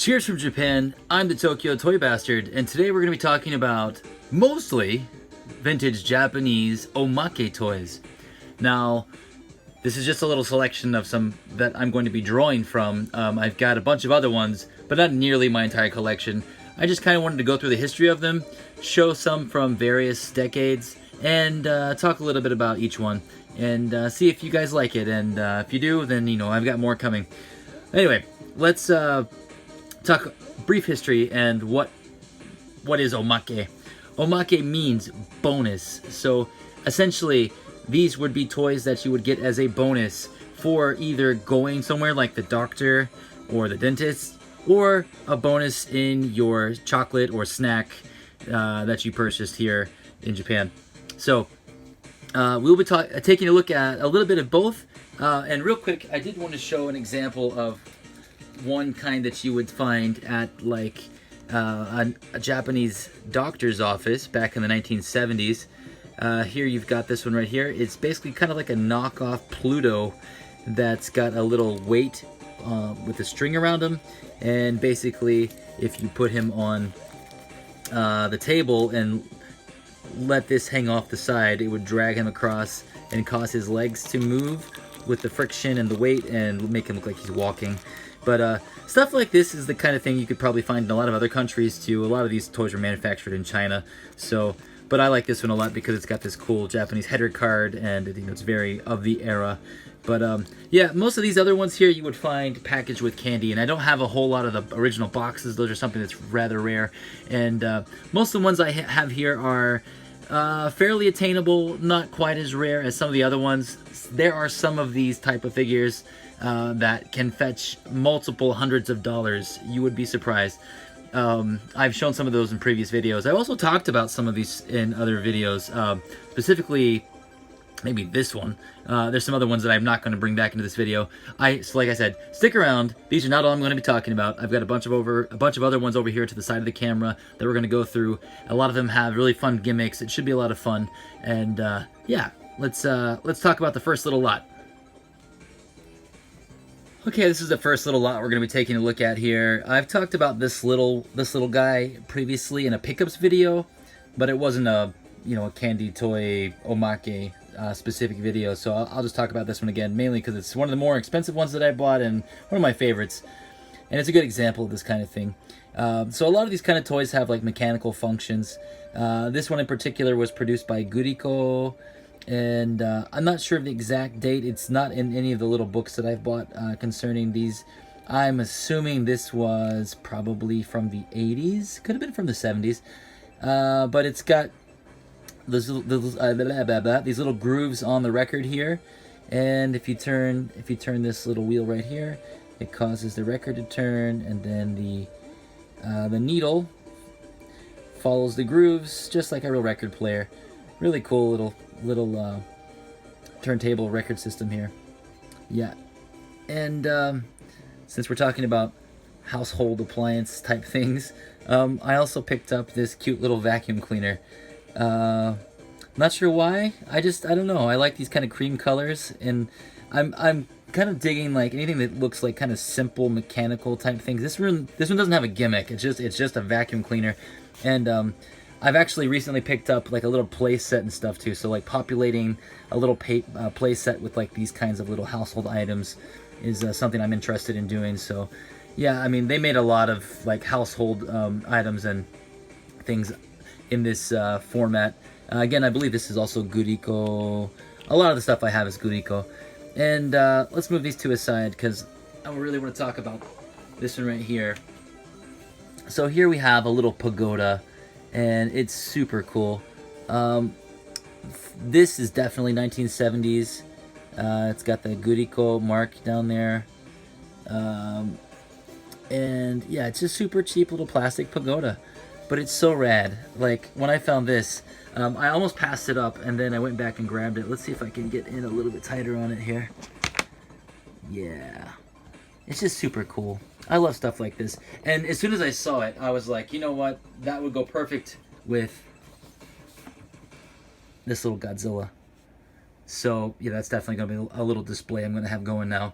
Cheers from Japan, I'm the Tokyo Toy Bastard, and today we're going to be talking about mostly vintage Japanese Omake toys. Now, this is just a little selection of some that I'm going to be drawing from. I've got a bunch of other ones, but not nearly my entire collection. I just kind of wanted to go through the history of them, show some from various decades, and talk a little bit about each one, and see if you guys like it, and if you do, then, you know, I've got more coming. Anyway, let's talk brief history and what is Omake. Omake means bonus. So essentially, these would be toys that you would get as a bonus for either going somewhere like the doctor or the dentist, or a bonus in your chocolate or snack that you purchased here in Japan. So we'll be taking a look at a little bit of both. And real quick, I did want to show an example of one kind that you would find at like a Japanese doctor's office back in the 1970s. Here you've got this one right here. It's basically kind of like a knockoff Pluto that's got a little weight with a string around him, and basically if you put him on the table and let this hang off the side, it would drag him across and cause his legs to move with the friction and the weight and make him look like he's walking. But stuff like this is the kind of thing you could probably find in a lot of other countries too. A lot of these toys are manufactured in China. So, but I like this one a lot because it's got this cool Japanese header card, and you know, it's very of the era. But yeah, most of these other ones here you would find packaged with candy, and I don't have a whole lot of the original boxes. Those are something that's rather rare. And most of the ones I have here are fairly attainable, not quite as rare as some of the other ones. There are some of these type of figures that can fetch multiple hundreds of dollars. You would be surprised. I've shown some of those in previous videos. I've also talked about some of these in other videos, specifically maybe this one. There's some other ones that I'm not going to bring back into this video. So like I said, stick around. These are not all I'm going to be talking about. I've got a bunch of other ones over here to the side of the camera that we're going to go through. A lot of them have really fun gimmicks. It should be a lot of fun. And yeah, let's talk about the first little lot. Okay, this is the first little lot we're going to be taking a look at here. I've talked about this little guy previously in a pickups video, but it wasn't a candy toy Omake specific video, so I'll just talk about this one again, mainly because it's one of the more expensive ones that I bought and one of my favorites, and it's a good example of this kind of thing. So a lot of these kind of toys have like mechanical functions. This one in particular was produced by Guriko, and I'm not sure of the exact date. It's not in any of the little books that I've bought concerning these. I'm assuming this was probably from the 80s, could have been from the 70s, but it's got these little grooves on the record here, and if you turn this little wheel right here, it causes the record to turn, and then the needle follows the grooves just like a real record player. Really cool little turntable record system here. Yeah, and since we're talking about household appliance type things, I also picked up this cute little vacuum cleaner. Not sure why. I don't know. I like these kind of cream colors, and I'm kind of digging like anything that looks like kind of simple mechanical type things. This one doesn't have a gimmick. It's just a vacuum cleaner, and I've actually recently picked up like a little play set and stuff too. So like populating a little play set with like these kinds of little household items is something I'm interested in doing. So yeah, I mean, they made a lot of like household items and things in this format. Again, I believe this is also Guriko. A lot of the stuff I have is Guriko. And let's move these two aside because I really want to talk about this one right here. So here we have a little pagoda, and it's super cool. This is definitely 1970s. It's got the Guriko mark down there. And yeah, it's a super cheap little plastic pagoda, but it's so rad. Like when I found this, I almost passed it up, and then I went back and grabbed it. Let's see if I can get in a little bit tighter on it here. Yeah, it's just super cool. I love stuff like this. And as soon as I saw it, I was like, you know what? That would go perfect with this little Godzilla. So yeah, that's definitely going to be a little display I'm going to have going now.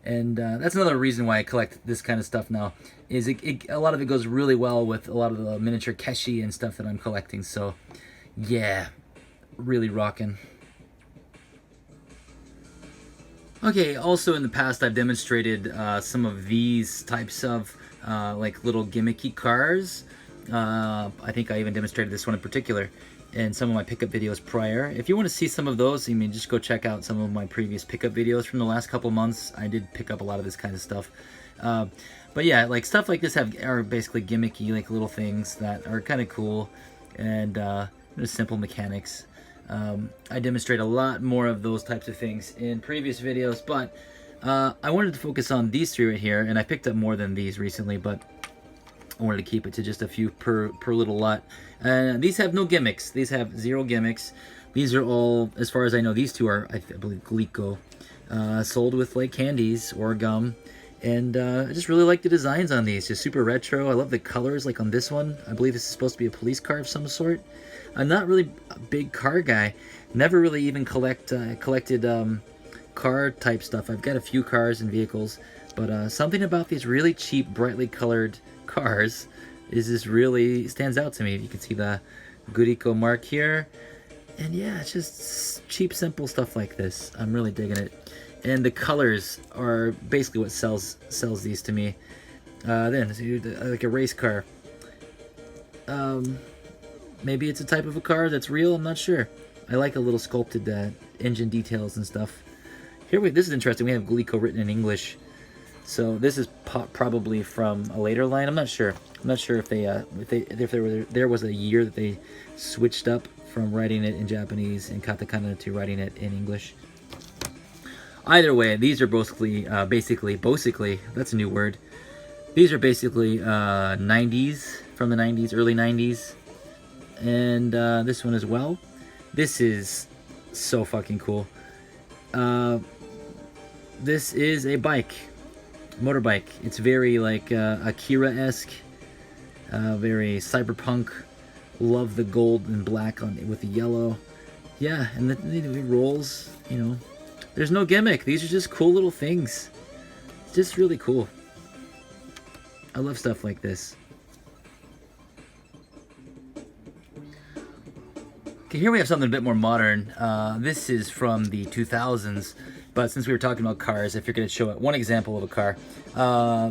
And that's another reason why I collect this kind of stuff now. Is a lot of it goes really well with a lot of the miniature keshi and stuff that I'm collecting. So, yeah, really rocking. Okay, also in the past I've demonstrated some of these types of like little gimmicky cars. I think I even demonstrated this one in particular in some of my pickup videos prior. If you want to see some of those, I mean, just go check out some of my previous pickup videos from the last couple months. I did pick up a lot of this kind of stuff. But yeah, like stuff like this are basically gimmicky, like little things that are kind of cool and just simple mechanics. I demonstrate a lot more of those types of things in previous videos, but I wanted to focus on these three right here, and I picked up more than these recently, but I wanted to keep it to just a few per little lot. These have no gimmicks. These have 0 gimmicks. These are all, as far as I know, these two are, I believe, Glico, sold with like candies or gum. And I just really like the designs on these. Just super retro. I love the colors, like on this one. I believe this is supposed to be a police car of some sort. I'm not really a big car guy. Never really even collected car type stuff. I've got a few cars and vehicles, but something about these really cheap, brightly colored cars is just really stands out to me. You can see the Gurico mark here, and yeah, it's just cheap, simple stuff like this. I'm really digging it, and the colors are basically what sells these to me. Then like a race car. Maybe it's a type of a car that's real. I'm not sure. I like a little sculpted engine details and stuff. This is interesting. We have Glico written in English. So this is probably from a later line. I'm not sure. I'm not sure if there was a year that they switched up from writing it in Japanese and katakana to writing it in English. Either way, these are basically that's a new word. These are basically 90s, from the 90s, early 90s, and this one as well. This is so fucking cool. This is a motorbike. It's very like Akira-esque, very cyberpunk. Love the gold and black with the yellow. Yeah, and the rolls, you know. There's no gimmick. These are just cool little things. It's just really cool. I love stuff like this. Okay, here we have something a bit more modern. This is from the 2000s, but since we were talking about cars, if you're going to show it, one example of a car.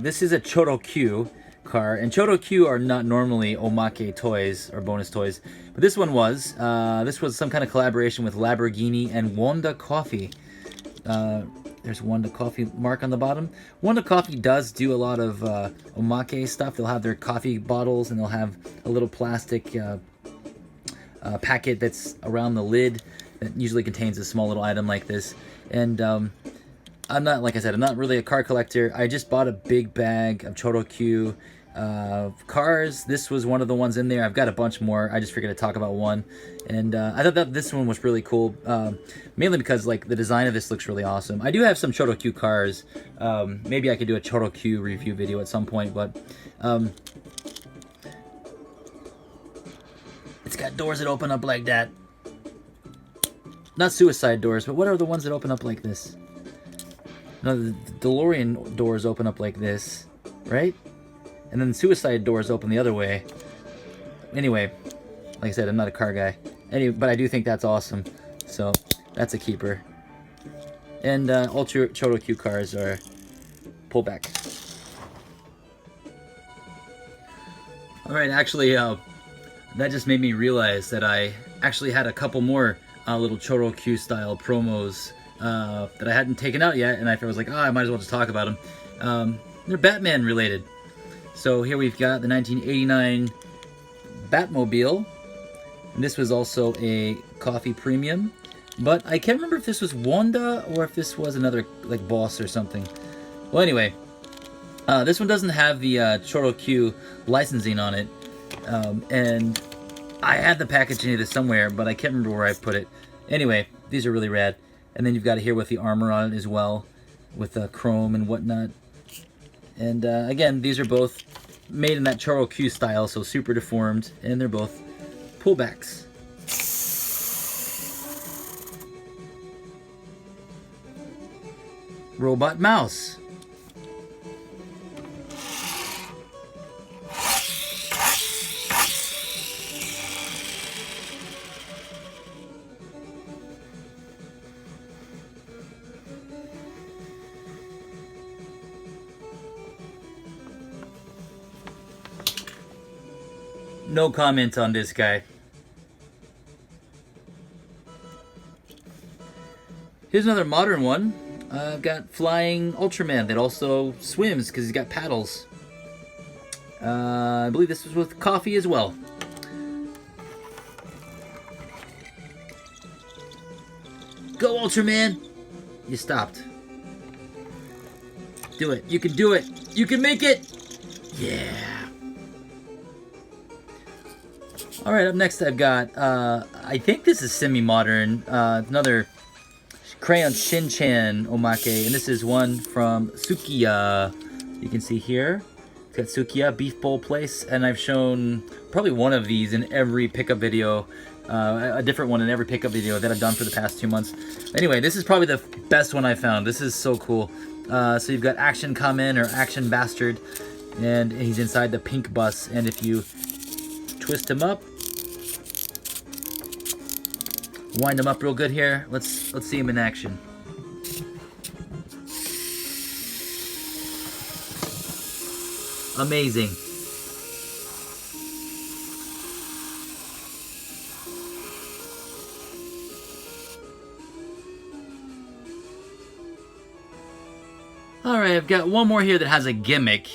This is a Chorokyu car, and Chorokyu are not normally Omake toys or bonus toys, but this one was. This was some kind of collaboration with Lamborghini and Wanda Coffee. There's Wanda Coffee mark on the bottom. Wanda Coffee does do a lot of Omake stuff. They'll have their coffee bottles, and they'll have a little plastic packet that's around the lid that usually contains a small little item like this. And I'm not, like I said, I'm not really a car collector. I just bought a big bag of Chorokyu cars. This was one of the ones in there. I've got a bunch more. I just figured to talk about one, and I thought that this one was really cool, mainly because like the design of this looks really awesome. I do have some Chorokyu cars. Maybe I could do a Chorokyu review video at some point, but it's got doors that open up like that. Not suicide doors, but what are the ones that open up like this? No, the DeLorean doors open up like this, right? And then the suicide doors open the other way. Anyway, like I said, I'm not a car guy. But I do think that's awesome. So, that's a keeper. And all Chorokyu cars are pullback. Alright, actually, that just made me realize that I actually had a couple more little Chorokyu style promos that I hadn't taken out yet, and I was like, oh, I might as well just talk about them. They're Batman related. So here we've got the 1989 Batmobile, and this was also a coffee premium, but I can't remember if this was Wanda or if this was another like boss or something. Well, anyway, this one doesn't have the Chorokyu licensing on it, and I had the packaging of this somewhere, but I can't remember where I put it. Anyway, these are really rad. And then you've got it here with the armor on it as well, with chrome and whatnot. And again, these are both made in that Chorokyu style, so super deformed, and they're both pullbacks. robot mouse. No comment on this guy. Here's another modern one. I've got Flying Ultraman that also swims because he's got paddles. I believe this was with coffee as well. Go Ultraman! You stopped. Do it. You can do it. You can make it! Yeah. Alright, up next I've got, I think this is semi-modern, another Crayon Shin-chan Omake, and this is one from Sukiya. You can see here, it's got Sukiya, Beef Bowl Place, and I've shown probably one of these in every pickup video, a different one in every pickup video that I've done for the past 2 months. Anyway, this is probably the best one I found. This is so cool. So you've got Action Kamen, or Action Bastard, and he's inside the pink bus, and if you twist him up, wind him up real good here. Let's see him in action. Amazing. Alright, I've got one more here that has a gimmick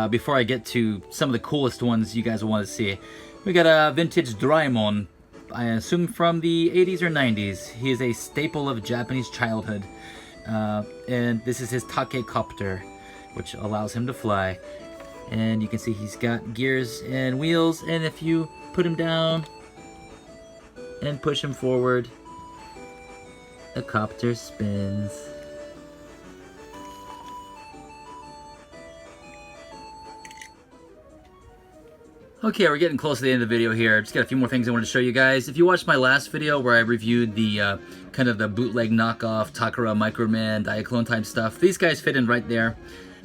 before I get to some of the coolest ones you guys will want to see. We got a vintage Doraemon, I assume from the 80s or 90s. He is a staple of Japanese childhood. And this is his Take-copter, which allows him to fly. And you can see he's got gears and wheels, and if you put him down and push him forward, the copter spins. Okay, we're getting close to the end of the video here. Just got a few more things I wanted to show you guys. If you watched my last video where I reviewed the kind of the bootleg knockoff Takara Microman Diaclone type stuff, these guys fit in right there.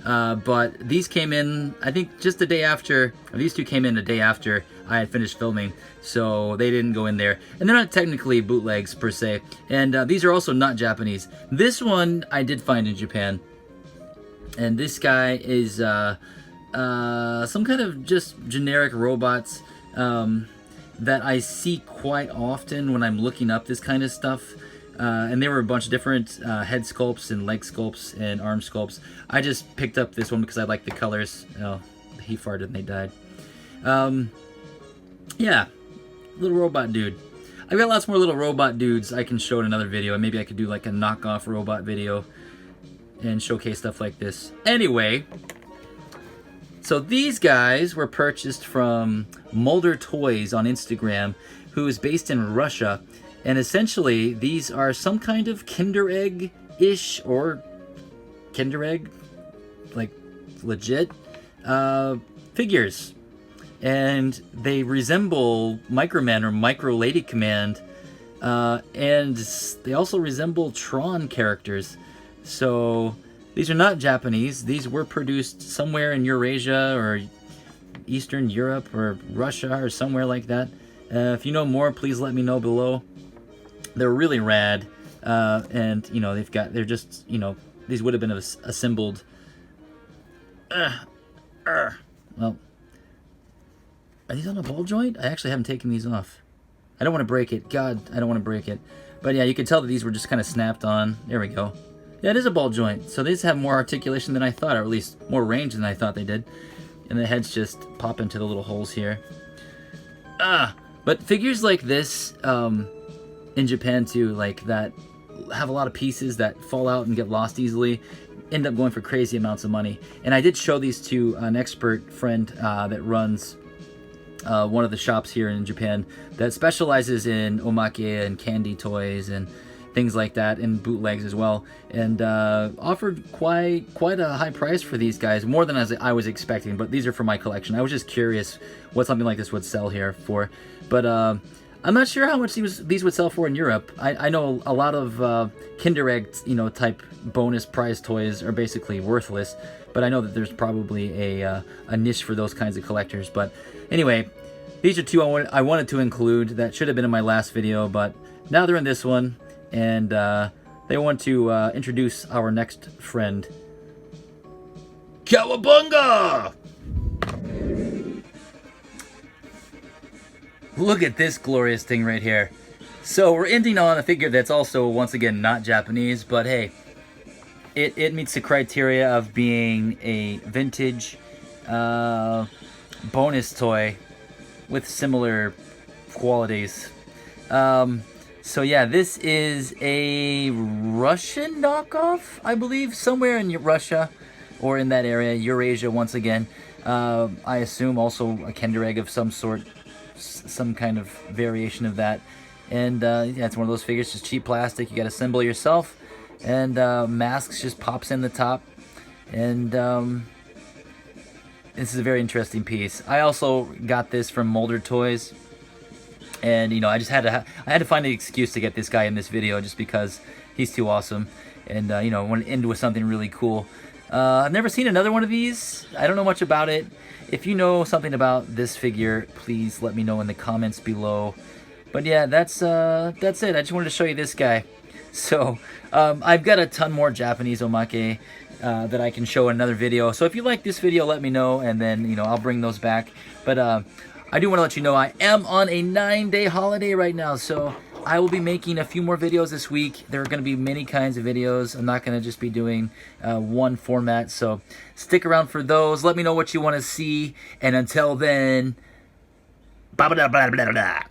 But these came in, I think, just the day after, or these two came in a day after I had finished filming, so they didn't go in there. And they're not technically bootlegs per se. And these are also not Japanese. This one I did find in Japan. And this guy is some kind of just generic robots that I see quite often when I'm looking up this kind of stuff. And there were a bunch of different head sculpts and leg sculpts and arm sculpts. I just picked up this one because I like the colors. Oh, he farted and they died. Yeah, little robot dude. I've got lots more little robot dudes I can show in another video. And maybe I could do like a knockoff robot video and showcase stuff like this. Anyway, so these guys were purchased from Mulder Toys on Instagram, who is based in Russia. And essentially, these are some kind of Kinder Egg-ish, or Kinder Egg, like legit, figures. And they resemble Microman or Micro Lady Command, and they also resemble Tron characters. So these are not Japanese. These were produced somewhere in Eurasia or Eastern Europe or Russia or somewhere like that. If you know more, please let me know below. They're really rad, and you know they're just, you know, these would have been assembled. Well, are these on a ball joint? I actually haven't taken these off. I don't want to break it. God, I don't want to break it. But yeah, you can tell that these were just kind of snapped on. There we go. Yeah, it is a ball joint. So these have more articulation than I thought, or at least more range than I thought they did. And the heads just pop into the little holes here. But figures like this, in Japan too, like that, have a lot of pieces that fall out and get lost easily, end up going for crazy amounts of money. And I did show these to an expert friend that runs one of the shops here in Japan that specializes in omake and candy toys and things like that, and bootlegs as well, and offered quite a high price for these guys, more than I was expecting. But these are for my collection. I was just curious what something like this would sell here for. But I'm not sure how much these would sell for in Europe. I know a lot of Kinder Egg, type bonus prize toys are basically worthless, but I know that there's probably a niche for those kinds of collectors. But anyway, these are two I wanted to include that should have been in my last video, but now they're in this one, and they want to introduce our next friend. Cowabunga! Look at this glorious thing right here. So we're ending on a figure that's also, once again, not Japanese, but hey, it meets the criteria of being a vintage bonus toy with similar qualities. So yeah, this is a Russian knockoff, I believe, somewhere in Russia or in that area, Eurasia once again. I assume also a Kinder Egg of some sort, some kind of variation of that. And yeah, it's one of those figures, just cheap plastic. You got to assemble yourself, and masks just pops in the top. And this is a very interesting piece. I also got this from Molder Toys, and I just had to find an excuse to get this guy in this video just because he's too awesome. And I want to end with something really cool. I've never seen another one of these. I don't know much about it. If you know something about this figure, please let me know in the comments below. But yeah, that's it. I just wanted to show you this guy. So I've got a ton more Japanese Omake that I can show in another video. So if you like this video, let me know, and then I'll bring those back. But I do want to let you know I am on a 9-day holiday right now, so I will be making a few more videos this week. There are going to be many kinds of videos. I'm not going to just be doing one format, so stick around for those. Let me know what you want to see, and until then, blah, blah, blah, blah, blah.